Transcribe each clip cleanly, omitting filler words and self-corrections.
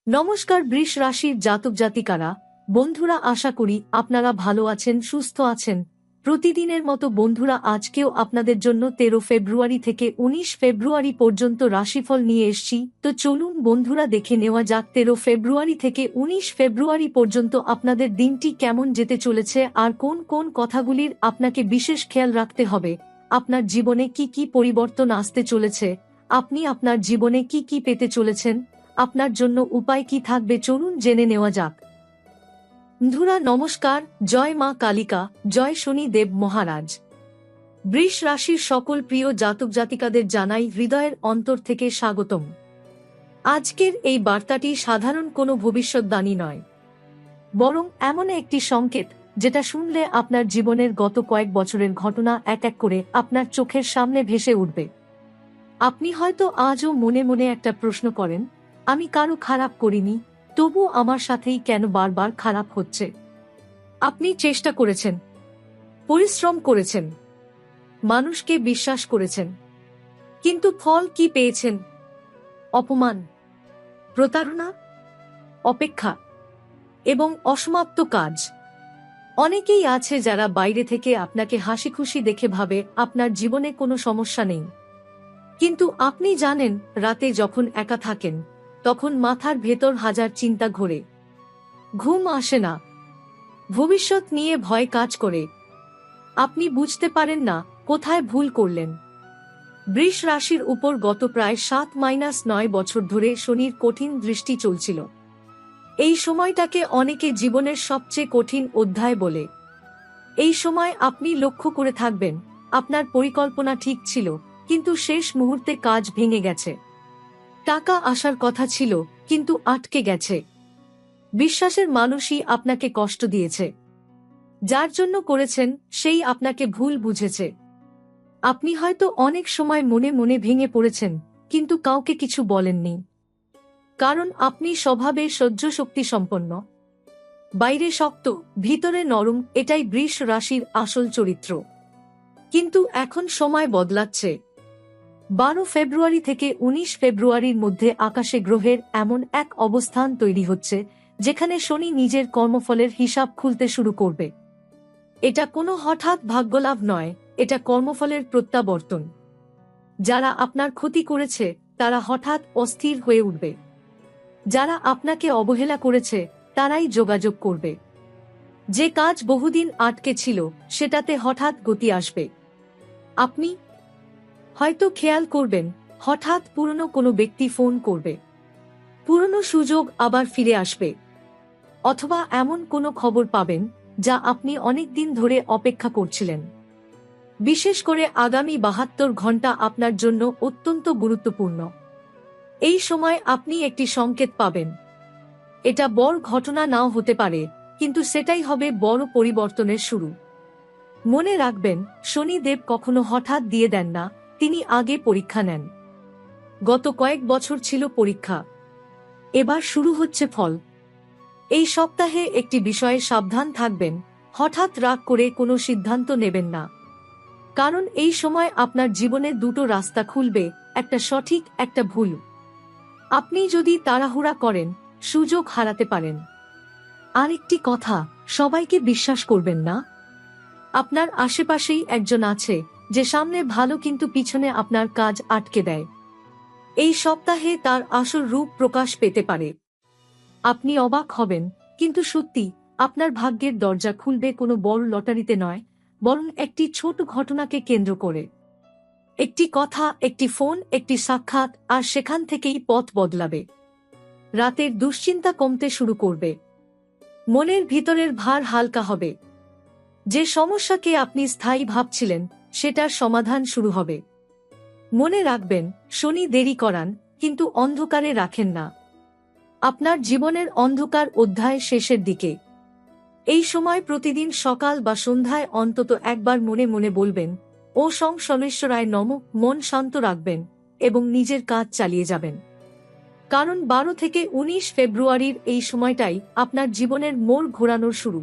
নমস্কার বৃষ রাশির জাতক জাতিকারা, বন্ধুরা, আশা করি আপনারা ভালো আছেন, সুস্থ আছেন। প্রতিদিনের মতো বন্ধুরা, আজকেও আপনাদের জন্য 13 ফেব্রুয়ারি থেকে 19 ফেব্রুয়ারি পর্যন্ত রাশিফল নিয়ে এসেছি। তো চলুন বন্ধুরা, দেখে নেওয়া যাক 13 ফেব্রুয়ারি থেকে 19 ফেব্রুয়ারি পর্যন্ত আপনাদের দিনটি কেমন যেতে চলেছে আর কোন কোন কথাগুলির আপনাকে বিশেষ খেয়াল রাখতে হবে। আপনার জীবনে কি কি পরিবর্তন আসতে চলেছে, আপনি আপনার জীবনে কি কি পেতে চলেছেন, আপনার জন্য উপায় কি থাকবে, চলুন জেনে নেওয়া যাক। বন্ধুরা নমস্কার, জয় মা কালিকা, জয় শনি দেব মহারাজ। বৃষ রাশির সকল প্রিয় জাতক জাতিকাদের জানাই হৃদয়ের অন্তর থেকে স্বাগতম। আজকের এই বার্তাটি সাধারণ কোনো ভবিষ্যদ্বাণী নয়, বরং এমন একটি সংকেত যেটা শুনলে আপনার জীবনের গত কয়েক বছরের ঘটনা এক এক করে আপনার চোখের সামনে ভেসে উঠবে। আপনি হয়তো আজও মনে মনে একটা প্রশ্ন করেন, আমি কারো খারাপ করিনি, তবু আমার সাথেই কেন বারবার খারাপ হচ্ছে। আপনি চেষ্টা করেছেন, পরিশ্রম করেছেন, মানুষকে বিশ্বাস করেছেন, কিন্তু ফল কি পেয়েছেন? অপমান, প্রতারণা, অপেক্ষা এবং অসমাপ্ত কাজ। অনেকেই আছে যারা বাইরে থেকে আপনাকে হাসি খুশি দেখে ভাবে আপনার জীবনে কোনো সমস্যা নেই, কিন্তু আপনি জানেন রাতে যখন একা থাকেন তখন মাথার ভেতর হাজার চিন্তা ঘোরে। ঘুম আসে না, ভবিষ্যৎ নিয়ে ভয় কাজ করে। আপনি বুঝতে পারেন না কোথায় ভুল করলেন। বৃষ রাশির উপর গত প্রায় 7-9 বছর ধরে শনির কঠিন দৃষ্টি চলছিল। এই সময়টাকে অনেকে জীবনের সবচেয়ে কঠিন অধ্যায় বলে। এই সময় আপনি লক্ষ্য করে থাকবেন, আপনার পরিকল্পনা ঠিক ছিল, কিন্তু শেষ মুহূর্তে কাজ ভেঙে গেছে। টাকা আসার কথা ছিল, কিন্তু আটকে গেছে। বিশ্বাসের মানুষই আপনাকে কষ্ট দিয়েছে। যার জন্য করেছেন সেই আপনাকে ভুল বুঝেছে। আপনি হয়তো অনেক সময় মনে মনে ভেঙে পড়েছেন, কিন্তু কাউকে কিছু বলেননি। কারণ আপনি স্বভাবে সহ্য শক্তি সম্পন্ন। বাইরে শক্ত, ভিতরে নরম, এটাই বৃষ রাশির আসল চরিত্র। কিন্তু এখন সময় বদলাচ্ছে। 12 ফেব্রুয়ারি থেকে 19 ফেব্রুয়ারির মধ্যে আকাশে গ্রহের এমন এক অবস্থান তৈরি হচ্ছে যেখানে শনি নিজের কর্মফলের হিসাব খুলতে শুরু করবে। এটা কোনো হঠাৎ ভাগ্যলাভ নয়, এটা কর্মফলের প্রত্যাবর্তন। যারা আপনার ক্ষতি করেছে তারা হঠাৎ অস্থির হয়ে উঠবে। যারা আপনাকে অবহেলা করেছে তারাই যোগাযোগ করবে। যে কাজ বহুদিন আটকে ছিল সেটাতে হঠাৎ গতি আসবে। আপনি হয়তো খেয়াল করবেন, হঠাৎ পুরনো কোনো ব্যক্তি ফোন করবে, পুরনো সুযোগ আবার ফিরে আসবে, অথবা এমন কোনো খবর পাবেন যা আপনি অনেক দিন ধরে অপেক্ষা করছিলেন। বিশেষ করে আগামী 72 ঘন্টা আপনার জন্য অত্যন্ত গুরুত্বপূর্ণ। এই সময় আপনি একটি সংকেত পাবেন। এটা বড় ঘটনা নাও হতে পারে, কিন্তু সেটাই হবে বড় পরিবর্তনের শুরু। মনে রাখবেন, শনি দেব কখনো হঠাৎ দিয়ে দেন না, তিনি আগে পরীক্ষা নেন। গত কয়েক বছর ছিল পরীক্ষা, এবার শুরু হচ্ছে ফল। এই সপ্তাহে একটি বিষয়ে সাবধান থাকবেন, হঠাৎ রাগ করে কোনো সিদ্ধান্ত নেবেন না। কারণ এই সময় আপনার জীবনে দুটো রাস্তা খুলবে, একটা সঠিক, একটা ভুল। আপনি যদি তাড়াহুড়া করেন সুযোগ হারাতে পারেন। আরেকটি কথা, সবাইকে বিশ্বাস করবেন না। আপনার আশেপাশেই একজন আছে যে সামনে ভালো কিন্তু পিছনে আপনার কাজ আটকে দেয়। এই সপ্তাহে তার আসল রূপ প্রকাশ পেতে পারে। আপনি অবাক হবেন, কিন্তু সত্যি আপনার ভাগ্যের দরজা খুলবে কোনো বড় লটারিতে নয়, বরং একটি ছোট ঘটনাকে কেন্দ্র করে। একটি কথা, একটি ফোন, একটি সাক্ষাৎ, আর সেখান থেকেই পথ বদলাবে। রাতের দুশ্চিন্তা কমতে শুরু করবে। মনের ভিতরের ভার হালকা হবে। যে সমস্যাকে আপনি স্থায়ী ভাবছিলেন সেটার সমাধান শুরু হবে। মনে রাখবেন, শনি দেরি করান, কিন্তু অন্ধকারে রাখেন না। আপনার জীবনের অন্ধকার অধ্যায় শেষের দিকে। এই সময় প্রতিদিন সকাল বা সন্ধ্যায় অন্তত একবার মনে মনে বলবেন, ও শনেশ্বরায় নমঃ, মন শান্ত রাখবেন এবং নিজের কাজ চালিয়ে যাবেন। কারণ 12 থেকে 19 ফেব্রুয়ারির এই সময়টাই আপনার জীবনের মোড় ঘোরানোর শুরু।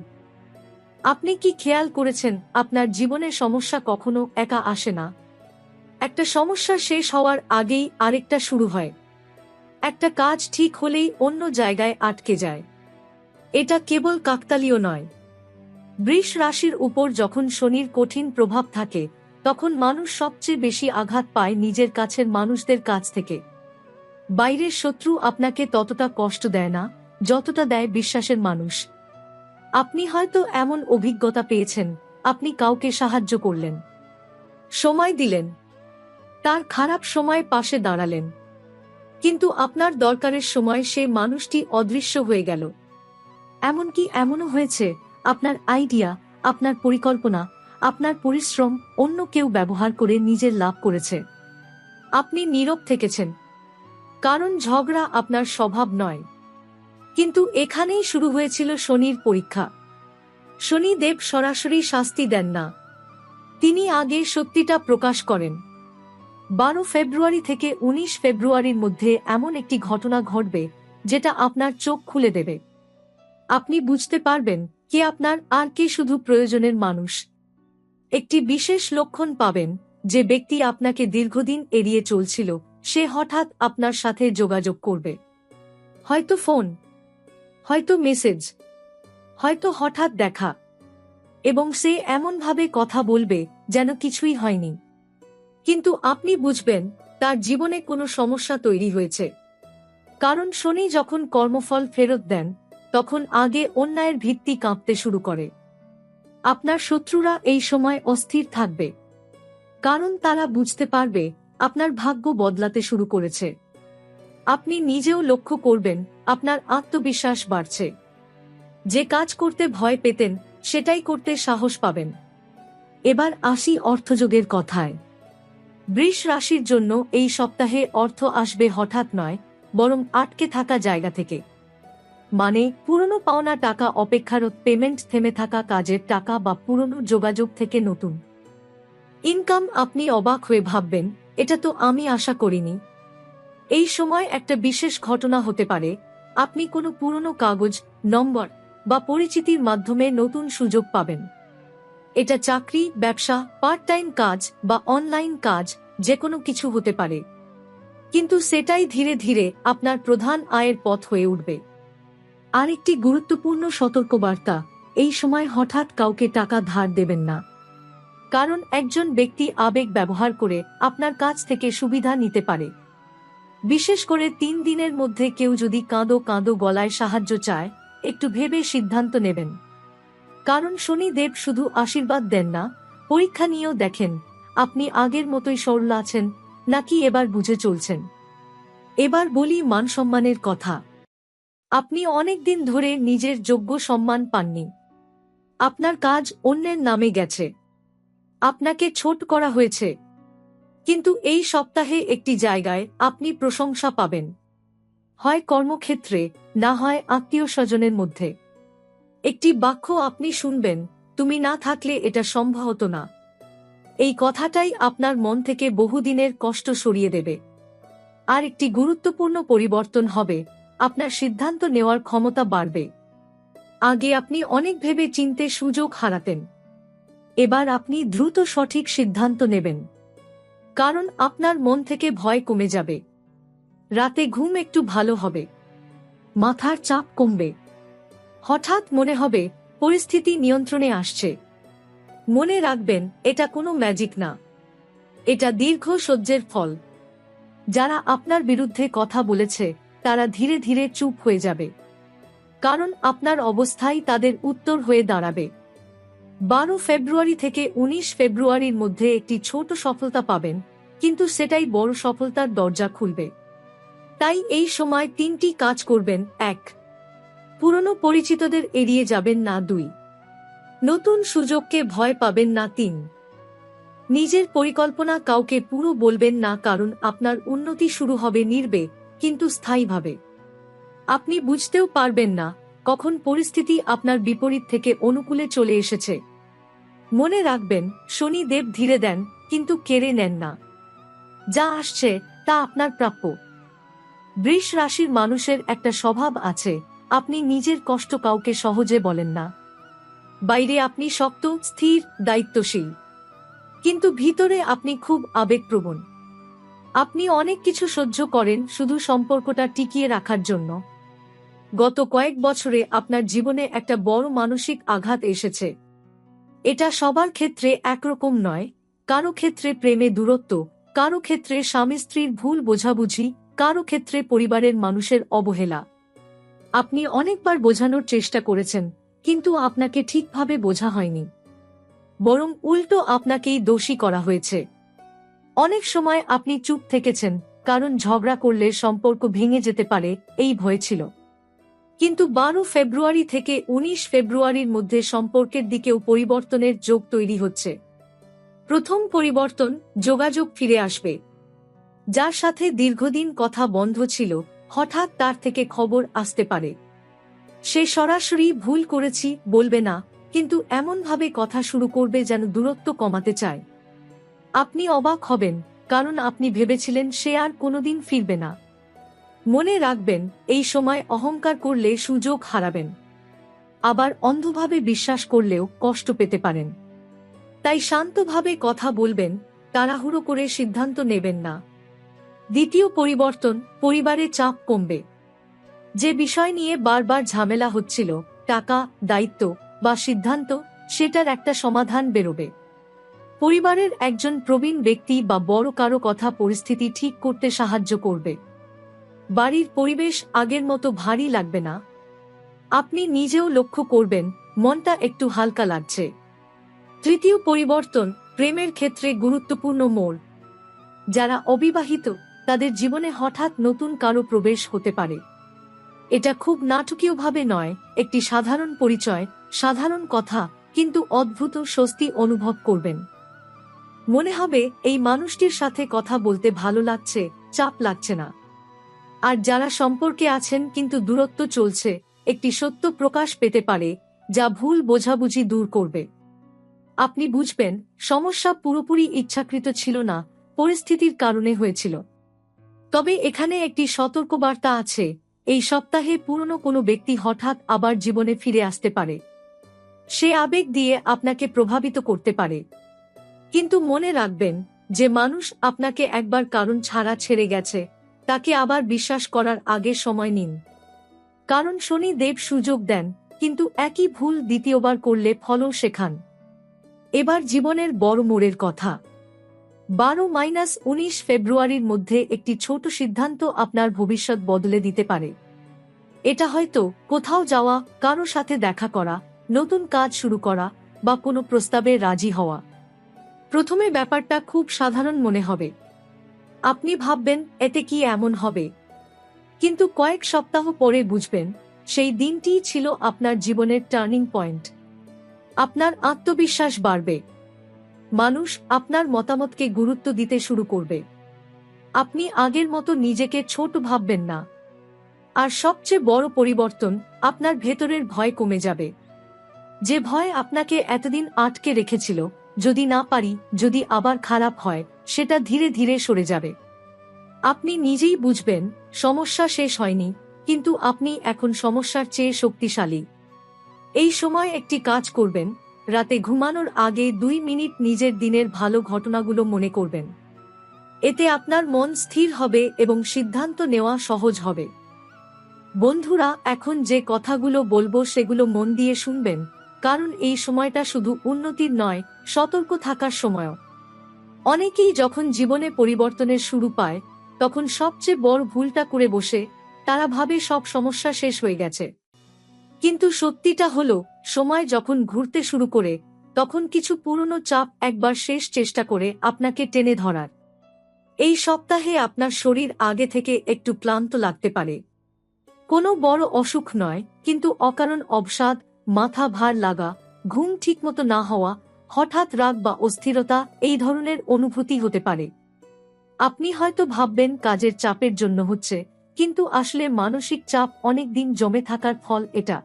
আপনি কি খেয়াল করেছেন, আপনার জীবনের সমস্যা কখনো একা আসে না। একটা সমস্যা শেষ হওয়ার আগেই আরেকটা শুরু হয়। একটা কাজ ঠিক হলেই অন্য জায়গায় আটকে যায়। এটা কেবল কাকতালীয় নয়। বৃষ রাশির উপর যখন শনির কঠিন প্রভাব থাকে, তখন মানুষ সবচেয়ে বেশি আঘাত পায় নিজের কাছের মানুষদের কাছ থেকে। বাইরের শত্রু আপনাকে ততটা কষ্ট দেয় না যতটা দেয় বিশ্বাসের মানুষ। আপনি হয়তো এমন অভিজ্ঞতা পেয়েছেন, আপনি কাউকে সাহায্য করলেন, সময় দিলেন, তার খারাপ সময় পাশে দাঁড়ালেন, কিন্তু আপনার দরকারের সময় সে মানুষটি অদৃশ্য হয়ে গেল। এমনকি এমনও হয়েছে, আপনার আইডিয়া, আপনার পরিকল্পনা, আপনার পরিশ্রম অন্য কেউ ব্যবহার করে নিজের লাভ করেছে। আপনি নীরব থেকেছেন, কারণ ঝগড়া আপনার স্বভাব নয়। কিন্তু এখানেই শুরু হয়েছিল শনির পরীক্ষা। শনিদেব সরাসরি শাস্তি দেন না, তিনি আগে সত্যিটা প্রকাশ করেন। 12 ফেব্রুয়ারি থেকে 19 ফেব্রুয়ারির মধ্যে এমন একটি ঘটনা ঘটবে যেটা আপনার চোখ খুলে দেবে। আপনি বুঝতে পারবেন কে আপনার আর কে শুধু প্রয়োজনের মানুষ। একটি বিশেষ লক্ষণ পাবেন, যে ব্যক্তি আপনাকে দীর্ঘদিন এড়িয়ে চলছিল সে হঠাৎ আপনার সাথে যোগাযোগ করবে। হয়তো ফোন, হয়তো মেসেজ, হয়তো হঠাৎ দেখা, এবং সে এমনভাবে কথা বলবে যেন কিছুই হয়নি। কিন্তু আপনি বুঝবেন তার জীবনে কোনো সমস্যা তৈরি হয়েছে। কারণ শনি যখন কর্মফল ফেরত দেন, তখন আগে অন্যায়ের ভিত্তি কাঁপতে শুরু করে। আপনার শত্রুরা এই সময় অস্থির থাকবে, কারণ তারা বুঝতে পারবে আপনার ভাগ্য বদলাতে শুরু করেছে। আপনি নিজেও লক্ষ্য করবেন আপনার আত্মবিশ্বাস বাড়ছে। যে কাজ করতে ভয় পেতেন সেটাই করতে সাহস পাবেন। এবার আসি অর্থযোগের কথায়। বৃষ রাশির জন্য এই সপ্তাহে অর্থ আসবে হঠাৎ নয়, বরং আটকে থাকা জায়গা থেকে। মানে পুরনো পাওনা টাকা, অপেক্ষারত পেমেন্ট, থেমে থাকা কাজের টাকা বা পুরনো যোগাযোগ থেকে নতুন ইনকাম। আপনি অবাক হয়ে ভাববেন, এটা তো আমি আশা করিনি। এই সময় একটা বিশেষ ঘটনা হতে পারে, আপনি কোনো পুরনো কাগজ, নম্বর বা পরিচিতির মাধ্যমে নতুন সুযোগ পাবেন। এটা চাকরি, ব্যবসা, পার্ট টাইম কাজ বা অনলাইন কাজ, যে কোনো কিছু হতে পারে। কিন্তু সেটাই ধীরে ধীরে আপনার প্রধান আয়ের পথ হয়ে উঠবে। আরেকটি গুরুত্বপূর্ণ সতর্কবার্তা, এই সময় হঠাৎ কাউকে টাকা ধার দেবেন না। কারণ একজন ব্যক্তি আবেগ ব্যবহার করে আপনার কাছ থেকে সুবিধা নিতে পারে। বিশেষ করে 3 দিনের মধ্যে কেউ যদি কাঁদো কাঁদো গলায় সাহায্য চায়, একটু ভেবে সিদ্ধান্ত নেবেন। কারণ শনিদেব শুধু আশীর্বাদ দেন না, পরীক্ষা নিয়েও দেখেন আপনি আগের মতোই সরল আছেন নাকি এবার বুঝে চলছেন। এবার বলি মানসম্মানের কথা। আপনি অনেকদিন ধরে নিজের যোগ্য সম্মান পাননি। আপনার কাজ অন্যের নামে গেছে, আপনাকে ছোট করা হয়েছে। কিন্তু এই সপ্তাহে একটি জায়গায় আপনি প্রশংসা পাবেন, হয় কর্মক্ষেত্রে, না হয় আত্মীয় স্বজনের মধ্যে। একটি বাক্য আপনি শুনবেন, তুমি না থাকলে এটা সম্ভব হতো না। এই কথাটাই আপনার মন থেকে বহুদিনের কষ্ট সরিয়ে দেবে। আর একটি গুরুত্বপূর্ণ পরিবর্তন হবে, আপনার সিদ্ধান্ত নেওয়ার ক্ষমতা বাড়বে। আগে আপনি অনেক ভেবে চিন্তে সুযোগ হারাতেন, এবার আপনি দ্রুত সঠিক সিদ্ধান্ত নেবেন। কারণ আপনার মন থেকে ভয় কমে যাবে, রাতে ঘুম একটু ভালো হবে, মাথার চাপ কমবে। হঠাৎ মনে হবে পরিস্থিতি নিয়ন্ত্রণে আসছে। মনে রাখবেন, এটা কোনো ম্যাজিক না, এটা দীর্ঘ সহ্যের ফল। যারা আপনার বিরুদ্ধে কথা বলেছে তারা ধীরে ধীরে চুপ হয়ে যাবে, কারণ আপনার অবস্থাই তাদের উত্তর হয়ে দাঁড়াবে। 12 ফেব্রুয়ারি থেকে 19 ফেব্রুয়ারির মধ্যে একটি ছোট সফলতা পাবেন, কিন্তু সেটাই বড় সফলতার দরজা খুলবে। তাই এই সময় 3টি কাজ করবেন। 1. পুরনো পরিচিতদের এড়িয়ে যাবেন না। 2. নতুন সুযোগকে ভয় পাবেন না। 3. নিজের পরিকল্পনা কাউকে পুরো বলবেন না, কারণ আপনার উন্নতি শুরু হবে নির্বে কিন্তু স্থায়ীভাবে। আপনি বুঝতেও পারবেন না কখন পরিস্থিতি আপনার বিপরীত থেকে অনুকূলে চলে এসেছে। মনে রাখবেন, শনি দেব ধীরে দেন কিন্তু কেড়ে নেন না। যা আসছে তা আপনার প্রাপ্য। বৃষ রাশির মানুষের একটা স্বভাব আছে, আপনি নিজের কষ্ট কাউকে সহজে বলেন না। বাইরে আপনি শক্ত, স্থির, দায়িত্বশীল, কিন্তু ভিতরে আপনি খুব আবেগপ্রবণ। আপনি অনেক কিছু সহ্য করেন শুধু সম্পর্কটা টিকিয়ে রাখার জন্য। গত কয়েক বছরে আপনার জীবনে একটা বড় মানসিক আঘাত এসেছে। এটা সবার ক্ষেত্রে একরকম নয়, কারো ক্ষেত্রে প্রেমে দূরত্ব, কারো ক্ষেত্রে স্বামী স্ত্রীর ভুল বোঝাবুঝি, কারো ক্ষেত্রে পরিবারের মানুষের অবহেলা। আপনি অনেকবার বোঝানোর চেষ্টা করেছেন, কিন্তু আপনাকে ঠিকভাবে বোঝা হয়নি, বরং উল্টো আপনাকেই দোষী করা হয়েছে। অনেক সময় আপনি চুপ থেকেছেন, কারণ ঝগড়া করলে সম্পর্ক ভেঙে যেতে পারে এই ভয় ছিল। কিন্তু 12 ফেব্রুয়ারি থেকে 19 ফেব্রুয়ারির মধ্যে সম্পর্কের দিকেও পরিবর্তনের যোগ তৈরি হচ্ছে। প্রথম পরিবর্তন, যোগাযোগ ফিরে আসবে। যার সাথে দীর্ঘদিন কথা বন্ধ ছিল, হঠাৎ তার থেকে খবর আসতে পারে। সে সরাসরি ভুল করেছি বলবে না, কিন্তু এমনভাবে কথা শুরু করবে যেন দূরত্ব কমাতে চায়। আপনি অবাক হবেন, কারণ আপনি ভেবেছিলেন সে আর কোনোদিন ফিরবে না। মনে রাখবেন, এই সময় অহংকার করলে সুযোগ হারাবেন, আবার অন্ধভাবে বিশ্বাস করলেও কষ্ট পেতে পারেন। তাই শান্তভাবে কথা বলবেন, তাড়াহুড়ো করে সিদ্ধান্ত নেবেন না। দ্বিতীয় পরিবর্তন, পরিবারে চাপ কমবে। যে বিষয় নিয়ে বারবার ঝামেলা হচ্ছিল, টাকা, দায়িত্ব বা সিদ্ধান্ত, সেটার একটা সমাধান বেরোবে। পরিবারের একজন প্রবীণ ব্যক্তি বা বড় কারো কথা পরিস্থিতি ঠিক করতে সাহায্য করবে। বাড়ির পরিবেশ আগের মতো ভারী লাগবে না। আপনি নিজেও লক্ষ্য করবেন, মনটা একটু হালকা লাগছে। তৃতীয় পরিবর্তন, প্রেমের ক্ষেত্রে গুরুত্বপূর্ণ মোড়। যারা অবিবাহিত, তাদের জীবনে হঠাৎ নতুন কারো প্রবেশ হতে পারে। এটা খুব নাটকীয়ভাবে নয়, একটি সাধারণ পরিচয়, সাধারণ কথা, কিন্তু অদ্ভুত স্বস্তি অনুভব করবেন। মনে হবে এই মানুষটির সাথে কথা বলতে ভালো লাগছে, চাপ লাগছে না। আর যারা সম্পর্কে আছেন কিন্তু দূরত্ব চলছে, একটি সত্য প্রকাশ পেতে পারে, যা ভুল বোঝাবুঝি দূর করবে। আপনি বুঝবেন, সমস্যা পুরোপুরি ইচ্ছাকৃত ছিল না, পরিস্থিতির কারণে হয়েছিল। তবে এখানে একটি সতর্কবার্তা আছে, এই সপ্তাহে পুরনো কোনো ব্যক্তি হঠাৎ আবার জীবনে ফিরে আসতে পারে। সে আবেগ দিয়ে আপনাকে প্রভাবিত করতে পারে। কিন্তু মনে রাখবেন, যে মানুষ আপনাকে একবার কারণ ছাড়া ছেড়ে গেছে, তাকে আবার বিশ্বাস করার আগে সময় নিন। কারণ শনি দেব সুযোগ দেন, কিন্তু একই ভুল দ্বিতীয়বার করলে ফলও শেখান। এবার জীবনের বড় মোড়ের কথা। 12-19 ফেব্রুয়ারির মধ্যে একটি ছোট সিদ্ধান্ত আপনার ভবিষ্যৎ বদলে দিতে পারে। এটা হয়তো কোথাও যাওয়া, কারো সাথে দেখা করা, নতুন কাজ শুরু করা বা কোনো প্রস্তাবে রাজি হওয়া। প্রথমে ব্যাপারটা খুব সাধারণ মনে হবে। আপনি ভাববেন, এতে কি এমন হবে? কিন্তু কয়েক সপ্তাহ পরে বুঝবেন, সেই দিনটিই ছিল আপনার জীবনের টার্নিং পয়েন্ট। আপনার আত্মবিশ্বাস বাড়বে। মানুষ আপনার মতামতকে গুরুত্ব দিতে শুরু করবে। আপনি আগের মতো নিজেকে ছোট ভাববেন না। আর সবচেয়ে বড় পরিবর্তন, আপনার ভেতরের ভয় কমে যাবে। যে ভয় আপনাকে এতদিন আটকে রেখেছিল, যদি না পারি, যদি আবার খারাপ হয়, সেটা ধীরে ধীরে সরে যাবে। আপনি নিজেই বুঝবেন, সমস্যা শেষ হয়নি, কিন্তু আপনি এখন সমস্যার চেয়ে শক্তিশালী। এই সময় একটি কাজ করবেন, রাতে ঘুমানোর আগে 2 মিনিট নিজের দিনের ভালো ঘটনাগুলো মনে করবেন। এতে আপনার মন স্থির হবে এবং সিদ্ধান্ত নেওয়া সহজ হবে। বন্ধুরা, এখন যে কথাগুলো বলবো সেগুলো মন দিয়ে শুনবেন, কারণ এই সময়টা শুধু উন্নতির নয়, সতর্ক থাকার সময়ও। অনেকেই যখন জীবনে পরিবর্তনের শুরু পায়, তখন সবচেয়ে বড় ভুলটা করে বসে, তারা ভাবে সব সমস্যা শেষ হয়ে গেছে। কিন্তু সত্যিটা হলো, সময় যখন ঘুরতে শুরু করে, তখন কিছু পুরনো চাপ একবার শেষ চেষ্টা করে আপনাকে টেনে ধরার। এই সপ্তাহে আপনার শরীর আগে থেকে একটু ক্লান্ত লাগতে পারে। কোনো বড় অসুখ নয়, কিন্তু অকারণ অবসাদ, মাথা ভার লাগা, ঘুম ঠিকমতো না হওয়া, হঠাৎ রাগ বা অস্থিরতা, এই ধরনের অনুভূতি হতে পারে। আপনি হয়তো ভাববেন কাজের চাপের জন্য হচ্ছে, কিন্তু আসলে মানসিক চাপ অনেক দিন জমে থাকার ফল এটা।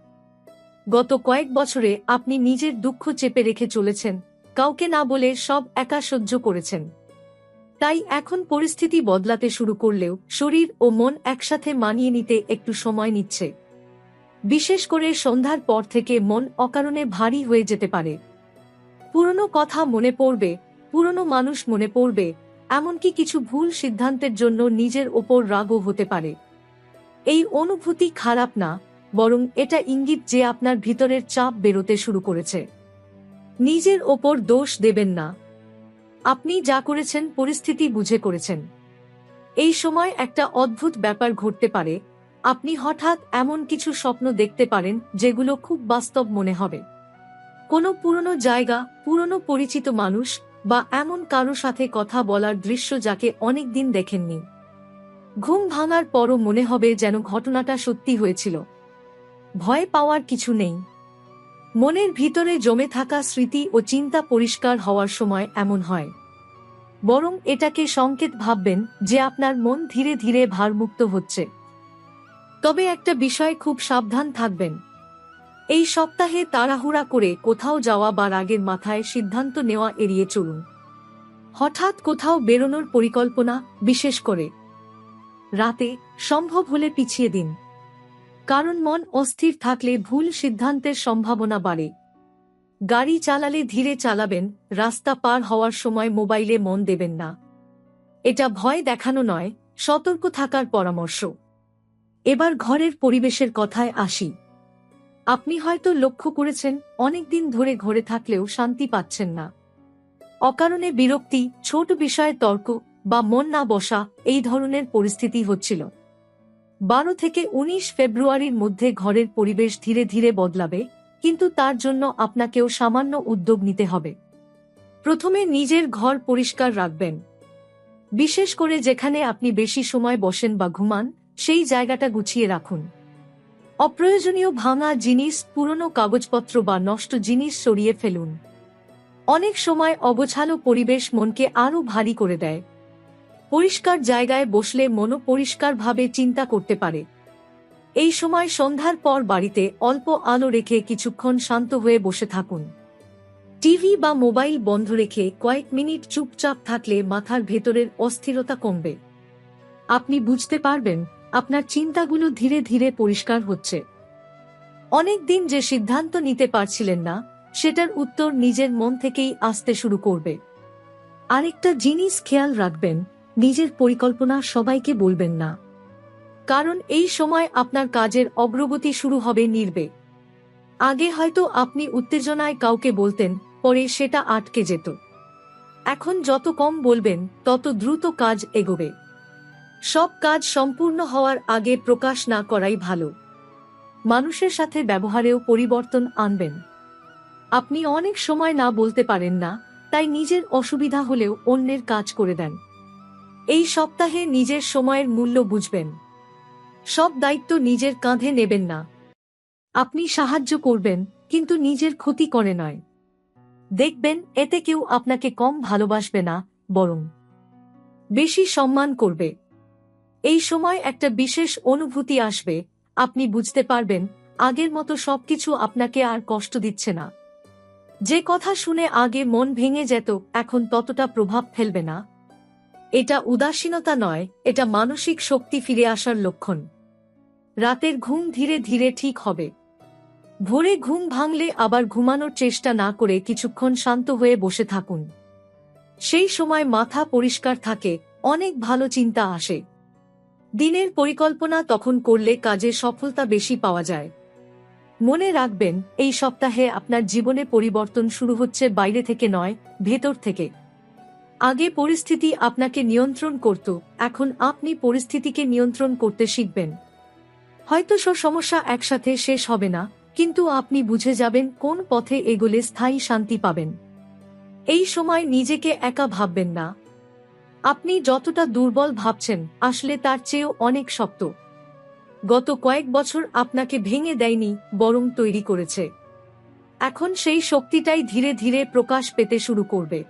গত কয়েক বছরে আপনি নিজের দুঃখ চেপে রেখে চলেছেন, কাউকে না বলে সব একা সহ্য করেছেন। তাই এখন পরিস্থিতি বদলাতে শুরু করলেও শরীর ও মন একসাথে মানিয়ে নিতে একটু সময় নিচ্ছে। বিশেষ করে সন্ধ্যার পর থেকে মন অকারণে ভারী হয়ে যেতে পারে। পুরনো কথা মনে পড়বে, পুরনো মানুষ মনে পড়বে, এমনকি কিছু ভুল সিদ্ধান্তের জন্য নিজের ওপর রাগও হতে পারে। এই অনুভূতি খারাপ না, বরং এটা ইঙ্গিত যে আপনার ভিতরের চাপ বেরোতে শুরু করেছে। নিজের ওপর দোষ দেবেন না। আপনি যা করেছেন পরিস্থিতি বুঝে করেছেন। এই সময় একটা অদ্ভুত ব্যাপার ঘটতে পারে। আপনি হঠাৎ এমন কিছু স্বপ্ন দেখতে পারেন যেগুলো খুব বাস্তব মনে হবে। কোনো পুরনো জায়গা, পুরনো পরিচিত মানুষ বা এমন কারো সাথে কথা বলার দৃশ্য যাকে অনেকদিন দেখেননি। ঘুম ভাঙার পরও মনে হবে যেন ঘটনাটা সত্যি হয়েছিল। ভয় পাওয়ার কিছু নেই। মনের ভিতরে জমে থাকা স্মৃতি ও চিন্তা পরিষ্কার হওয়ার সময় এমন হয়। বরং এটাকে সংকেত ভাববেন যে আপনার মন ধীরে ধীরে ভারমুক্ত হচ্ছে। তবে একটা বিষয় খুব সাবধান থাকবেন। এই সপ্তাহে তাড়াহুড়া করে কোথাও যাওয়া বা রাগের মাথায় সিদ্ধান্ত নেওয়া এড়িয়ে চলুন। হঠাৎ কোথাও বেরোনোর পরিকল্পনা, বিশেষ করে রাতে, সম্ভব হলে পিছিয়ে দিন। কারণ মন অস্থির থাকলে ভুল সিদ্ধান্তের সম্ভাবনা বাড়ে। গাড়ি চালালে ধীরে চালাবেন, রাস্তা পার হওয়ার সময় মোবাইলে মন দেবেন না। এটা ভয় দেখানো নয়, সতর্ক থাকার পরামর্শ। এবার ঘরের পরিবেশের কথায় আসি। আপনি হয়তো লক্ষ্য করেছেন অনেকদিন ধরে ঘরে থাকলেও শান্তি পাচ্ছেন না। অকারণে বিরক্তি, ছোট বিষয়ে তর্ক বা মন না বসা, এই ধরনের পরিস্থিতি হচ্ছিল। 12 থেকে 19 ফেব্রুয়ারির মধ্যে ঘরের পরিবেশ ধীরে ধীরে বদলাবে, কিন্তু তার জন্য আপনাকেও সামান্য উদ্যোগ নিতে হবে। প্রথমে নিজের ঘর পরিষ্কার রাখবেন। বিশেষ করে যেখানে আপনি বেশি সময় বসেন বা ঘুমান, সেই জায়গাটা গুছিয়ে রাখুন। অপ্রয়োজনীয় ভাঙা জিনিস, পুরনো কাগজপত্র বা নষ্ট জিনিস সরিয়ে ফেলুন। অনেক সময় অগোছালো পরিবেশ মনকে আরও ভারী করে দেয়। পরিষ্কার জায়গায় বসলে মনও পরিষ্কারভাবে চিন্তা করতে পারে। এই সময় সন্ধ্যার পর বাড়িতে অল্প আলো রেখে কিছুক্ষণ শান্ত হয়ে বসে থাকুন। টিভি বা মোবাইল বন্ধ রেখে কয়েক মিনিট চুপচাপ থাকলে মাথার ভেতরের অস্থিরতা কমবে। আপনি বুঝতে পারবেন আপনার চিন্তাগুলো ধীরে ধীরে পরিষ্কার হচ্ছে। অনেক দিন যে সিদ্ধান্ত নিতে পারছিলেন না, সেটার উত্তর নিজের মন থেকেই আসতে শুরু করবে। আরেকটা জিনিস খেয়াল রাখবেন, নিজের পরিকল্পনা সবাইকে বলবেন না। কারণ এই সময় আপনার কাজের অগ্রগতি শুরু হবে নির্বে। আগে হয়তো আপনি উত্তেজনায় কাউকে বলতেন, পরে সেটা আটকে যেত। এখন যত কম বলবেন, তত দ্রুত কাজ এগোবে। সব কাজ সম্পূর্ণ হওয়ার আগে প্রকাশ না করাই ভালো। মানুষের সাথে ব্যবহারেও পরিবর্তন আনবেন। আপনি অনেক সময় না বলতে পারেন না, তাই নিজের অসুবিধা হলেও অন্যের কাজ করে দেন। এই সপ্তাহে নিজের সময়ের মূল্য বুঝবেন। সব দায়িত্ব নিজের কাঁধে নেবেন না। আপনি সাহায্য করবেন, কিন্তু নিজের ক্ষতি করে নয়। দেখবেন এতে কেউ আপনাকে কম ভালোবাসবে না, বরং বেশি সম্মান করবে। এই সময় একটা বিশেষ অনুভূতি আসবে। আপনি বুঝতে পারবেন আগের মতো সবকিছু আপনাকে আর কষ্ট দিচ্ছে না। যে কথা শুনে আগে মন ভেঙে যেত, এখন ততটা প্রভাব ফেলবে না। এটা উদাসীনতা নয়, এটা মানসিক শক্তি ফিরে আসার লক্ষণ। রাতের ঘুম ধীরে ধীরে ঠিক হবে। ভোরে ঘুম ভাঙলে আবার ঘুমানোর চেষ্টা না করে কিছুক্ষণ শান্ত হয়ে বসে থাকুন। সেই সময় মাথা পরিষ্কার থাকে, অনেক ভালো চিন্তা আসে। দিনের পরিকল্পনা তখন করলে কাজে সফলতা বেশি পাওয়া যায়। মনে রাখবেন, এই সপ্তাহে আপনার জীবনে পরিবর্তন শুরু হচ্ছে বাইরে থেকে নয়, ভেতর থেকে। আগে পরিস্থিতি আপনাকে নিয়ন্ত্রণ করত, এখন আপনি পরিস্থিতিকে নিয়ন্ত্রণ করতে শিখবেন। হয়তো সব সমস্যা একসাথে শেষ হবে না, কিন্তু আপনি বুঝে যাবেন কোন পথে এগোলে স্থায়ী শান্তি পাবেন। এই সময় নিজেকে একা ভাববেন না। আপনি যতটা দুর্বল ভাবছেন, আসলে তার চেয়েও অনেক শক্ত। গত কয়েক বছর আপনাকে ভেঙে দেয়নি, বরং তৈরি করেছে। এখন সেই শক্তিটাই ধীরে ধীরে প্রকাশ পেতে শুরু করবে।